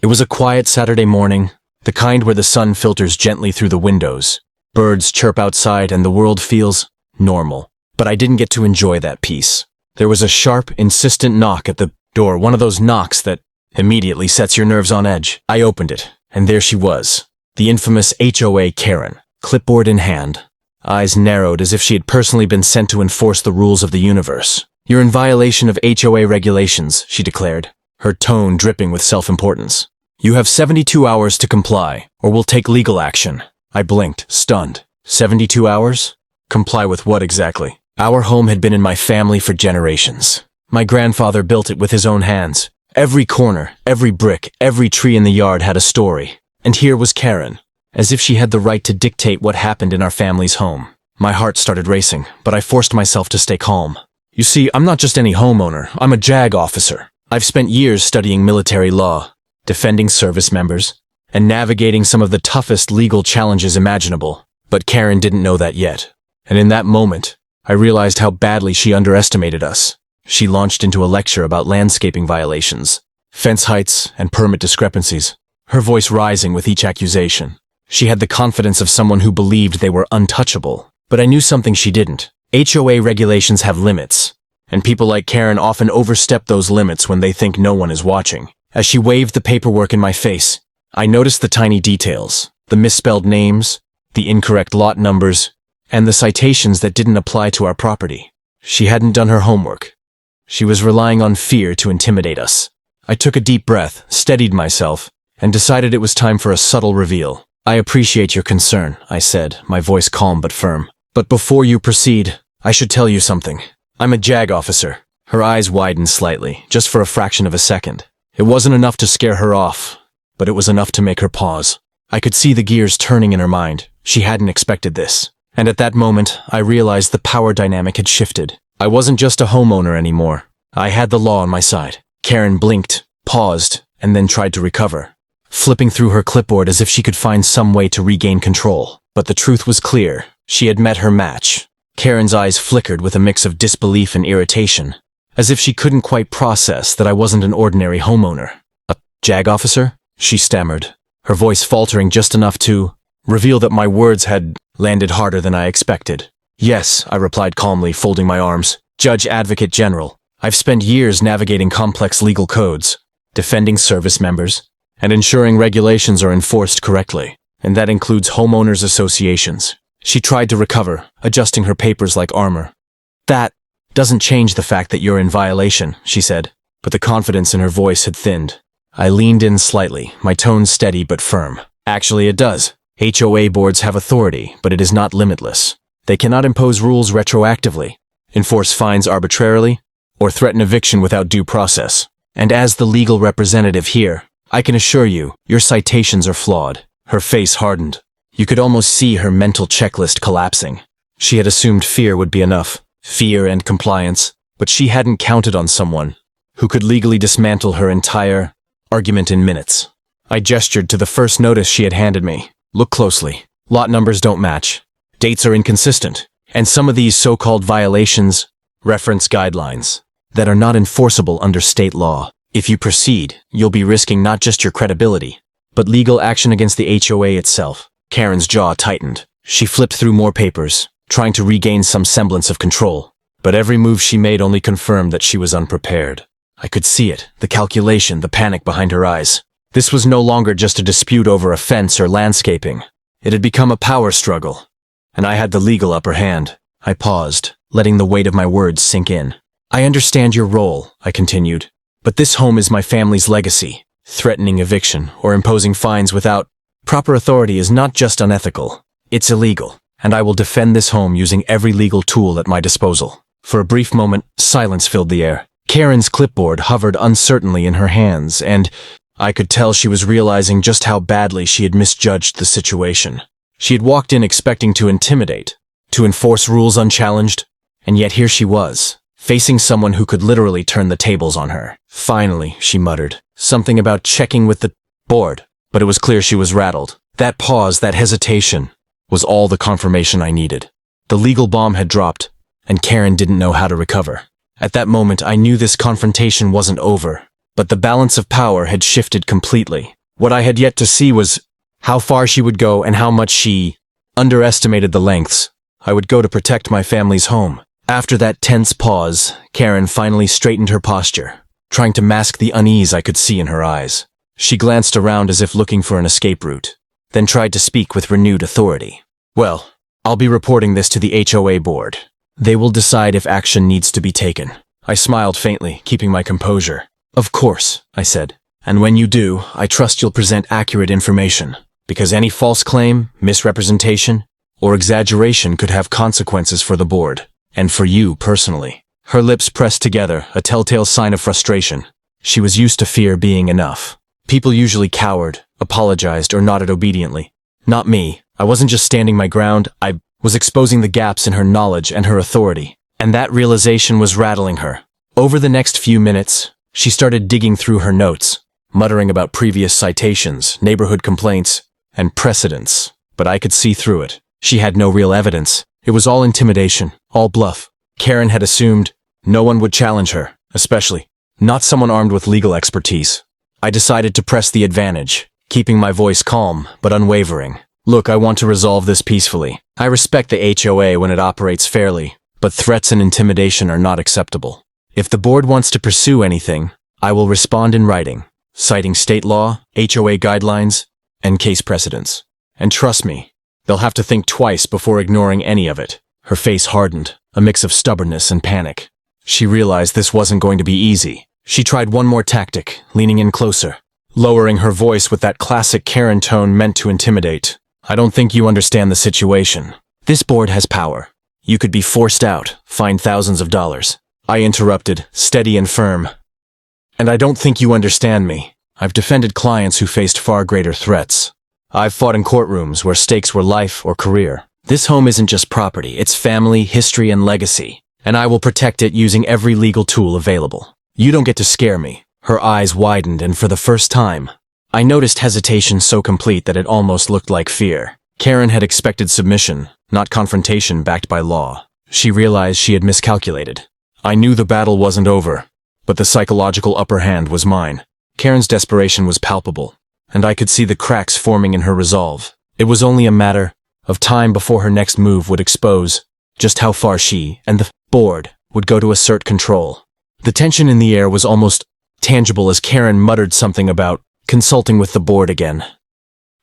It was a quiet Saturday morning, the kind where the sun filters gently through the windows. Birds chirp outside and the world feels normal. But I didn't get to enjoy that peace. There was a sharp, insistent knock at the door, one of those knocks that immediately sets your nerves on edge. I opened it, and there she was, the infamous HOA Karen, clipboard in hand. Eyes narrowed as if she had personally been sent to enforce the rules of the universe. "You're in violation of HOA regulations," she declared, her tone dripping with self-importance. "You have 72 hours to comply, or we'll take legal action." I blinked, stunned. 72 hours? Comply with what exactly? Our home had been in my family for generations. My grandfather built it with his own hands. Every corner, every brick, every tree in the yard had a story. And here was Karen, as if she had the right to dictate what happened in our family's home. My heart started racing, but I forced myself to stay calm. "You see, I'm not just any homeowner, I'm a JAG officer. I've spent years studying military law, defending service members, and navigating some of the toughest legal challenges imaginable." But Karen didn't know that yet. And in that moment, I realized how badly she underestimated us. She launched into a lecture about landscaping violations, fence heights, and permit discrepancies, her voice rising with each accusation. She had the confidence of someone who believed they were untouchable. But I knew something she didn't. HOA regulations have limits, and people like Karen often overstep those limits when they think no one is watching. As she waved the paperwork in my face, I noticed the tiny details, the misspelled names, the incorrect lot numbers, and the citations that didn't apply to our property. She hadn't done her homework. She was relying on fear to intimidate us. I took a deep breath, steadied myself, and decided it was time for a subtle reveal. "I appreciate your concern," I said, my voice calm but firm. "But before you proceed, I should tell you something. I'm a JAG officer." Her eyes widened slightly, just for a fraction of a second. It wasn't enough to scare her off, but it was enough to make her pause. I could see the gears turning in her mind. She hadn't expected this. And at that moment, I realized the power dynamic had shifted. I wasn't just a homeowner anymore. I had the law on my side. Karen blinked, paused, and then tried to recover, flipping through her clipboard as if she could find some way to regain control. But the truth was clear. She had met her match. Karen's eyes flickered with a mix of disbelief and irritation, as if she couldn't quite process that I wasn't an ordinary homeowner. "A JAG officer?" she stammered, her voice faltering just enough to reveal that my words had landed harder than I expected. "Yes," I replied calmly, folding my arms. "Judge Advocate General. I've spent years navigating complex legal codes, defending service members, and ensuring regulations are enforced correctly. And that includes homeowners associations." She tried to recover, adjusting her papers like armor. "That doesn't change the fact that you're in violation," she said, but the confidence in her voice had thinned. I leaned in slightly, my tone steady but firm. "Actually, it does. HOA boards have authority, but it is not limitless. They cannot impose rules retroactively, enforce fines arbitrarily, or threaten eviction without due process. And as the legal representative here, I can assure you, your citations are flawed." Her face hardened. You could almost see her mental checklist collapsing. She had assumed fear would be enough, fear and compliance, but she hadn't counted on someone who could legally dismantle her entire argument in minutes. I gestured to the first notice she had handed me. "Look closely. Lot numbers don't match. Dates are inconsistent. And some of these so-called violations reference guidelines that are not enforceable under state law. If you proceed, you'll be risking not just your credibility, but legal action against the HOA itself." Karen's jaw tightened. She flipped through more papers, trying to regain some semblance of control. But every move she made only confirmed that she was unprepared. I could see it, the calculation, the panic behind her eyes. This was no longer just a dispute over a fence or landscaping. It had become a power struggle, and I had the legal upper hand. I paused, letting the weight of my words sink in. "I understand your role," I continued, "but this home is my family's legacy. Threatening eviction or imposing fines without proper authority is not just unethical, it's illegal, and I will defend this home using every legal tool at my disposal." For a brief moment, silence filled the air. Karen's clipboard hovered uncertainly in her hands, and I could tell she was realizing just how badly she had misjudged the situation. She had walked in expecting to intimidate, to enforce rules unchallenged, and yet here she was, facing someone who could literally turn the tables on her. "Finally," she muttered, something about checking with the board, but it was clear she was rattled. That pause, that hesitation, was all the confirmation I needed. The legal bomb had dropped, and Karen didn't know how to recover. At that moment, I knew this confrontation wasn't over. But the balance of power had shifted completely. What I had yet to see was how far she would go and how much she underestimated the lengths I would go to protect my family's home. After that tense pause, Karen finally straightened her posture, trying to mask the unease I could see in her eyes. She glanced around as if looking for an escape route, then tried to speak with renewed authority. Well, I'll be reporting this to the HOA board. They will decide if action needs to be taken. I smiled faintly, keeping my composure. Of course, I said. And when you do, I trust you'll present accurate information, because any false claim, misrepresentation, or exaggeration could have consequences for the board, and for you personally. Her lips pressed together, a telltale sign of frustration. She was used to fear being enough. People usually cowered, apologized, or nodded obediently. Not me. I wasn't just standing my ground, I was exposing the gaps in her knowledge and her authority. And that realization was rattling her. Over the next few minutes, she started digging through her notes, muttering about previous citations, neighborhood complaints, and precedents. But I could see through it. She had no real evidence. It was all intimidation, all bluff. Karen had assumed no one would challenge her, especially not someone armed with legal expertise. I decided to press the advantage, keeping my voice calm but unwavering. Look, I want to resolve this peacefully. I respect the HOA when it operates fairly, but threats and intimidation are not acceptable. If the board wants to pursue anything, I will respond in writing, citing state law, HOA guidelines, and case precedents. And trust me, they'll have to think twice before ignoring any of it. Her face hardened, a mix of stubbornness and panic. She realized this wasn't going to be easy. She tried one more tactic, leaning in closer, lowering her voice with that classic Karen tone meant to intimidate. I don't think you understand the situation. This board has power. You could be forced out, fined thousands of dollars. I interrupted, steady and firm. And I don't think you understand me. I've defended clients who faced far greater threats. I've fought in courtrooms where stakes were life or career. This home isn't just property, it's family, history, and legacy. And I will protect it using every legal tool available. You don't get to scare me. Her eyes widened, and for the first time, I noticed hesitation so complete that it almost looked like fear. Karen had expected submission, not confrontation backed by law. She realized she had miscalculated. I knew the battle wasn't over, but the psychological upper hand was mine. Karen's desperation was palpable, and I could see the cracks forming in her resolve. It was only a matter of time before her next move would expose just how far she and the board would go to assert control. The tension in the air was almost tangible as Karen muttered something about consulting with the board again.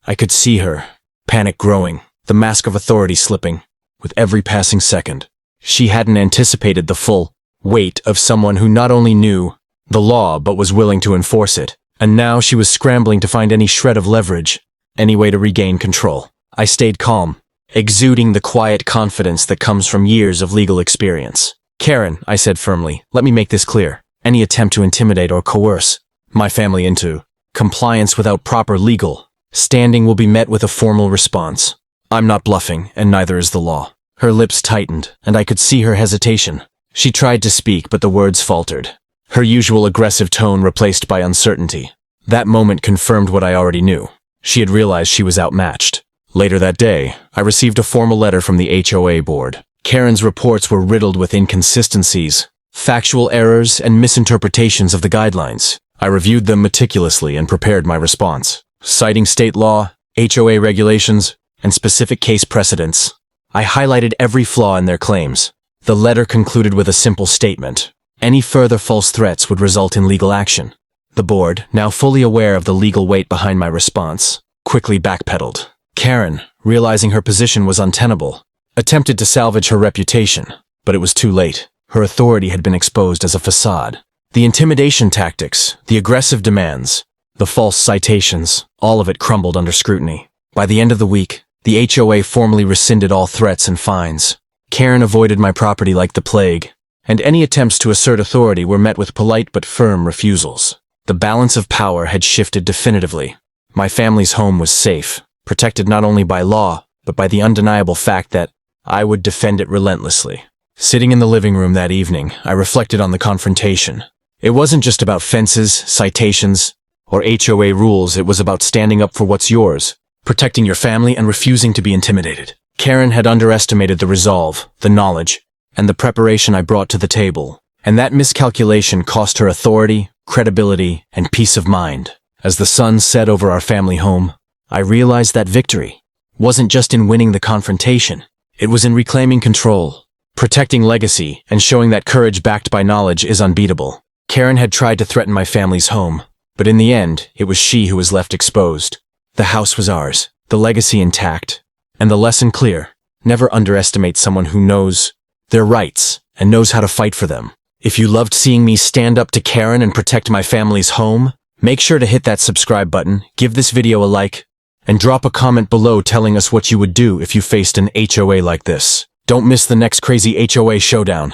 I could see her, panic growing, the mask of authority slipping with every passing second. She hadn't anticipated the full weight of someone who not only knew the law but was willing to enforce it, and now she was scrambling to find any shred of leverage, any way to regain control. I stayed calm, exuding the quiet confidence that comes from years of legal experience. Karen, I said firmly, let me make this clear. Any attempt to intimidate or coerce my family into compliance without proper legal standing will be met with a formal response. I'm not bluffing, and neither is the law. Her lips tightened, and I could see her hesitation. She tried to speak, but the words faltered, her usual aggressive tone replaced by uncertainty. That moment confirmed what I already knew. She had realized she was outmatched. Later that day, I received a formal letter from the HOA board. Karen's reports were riddled with inconsistencies, factual errors, and misinterpretations of the guidelines. I reviewed them meticulously and prepared my response, citing state law, HOA regulations, and specific case precedents. I highlighted every flaw in their claims. The letter concluded with a simple statement. Any further false threats would result in legal action. The board, now fully aware of the legal weight behind my response, quickly backpedaled. Karen, realizing her position was untenable, attempted to salvage her reputation, but it was too late. Her authority had been exposed as a facade. The intimidation tactics, the aggressive demands, the false citations, all of it crumbled under scrutiny. By the end of the week, the HOA formally rescinded all threats and fines. Karen avoided my property like the plague, and any attempts to assert authority were met with polite but firm refusals. The balance of power had shifted definitively. My family's home was safe, protected not only by law, but by the undeniable fact that I would defend it relentlessly. Sitting in the living room that evening, I reflected on the confrontation. It wasn't just about fences, citations, or HOA rules. It was about standing up for what's yours, protecting your family, and refusing to be intimidated. Karen had underestimated the resolve, the knowledge, and the preparation I brought to the table. And that miscalculation cost her authority, credibility, and peace of mind. As the sun set over our family home, I realized that victory wasn't just in winning the confrontation. It was in reclaiming control, protecting legacy, and showing that courage backed by knowledge is unbeatable. Karen had tried to threaten my family's home, but in the end, it was she who was left exposed. The house was ours, the legacy intact, and the lesson clear. Never underestimate someone who knows their rights and knows how to fight for them. If you loved seeing me stand up to Karen and protect my family's home, make sure to hit that subscribe button, give this video a like, and drop a comment below telling us what you would do if you faced an HOA like this. Don't miss the next crazy HOA showdown.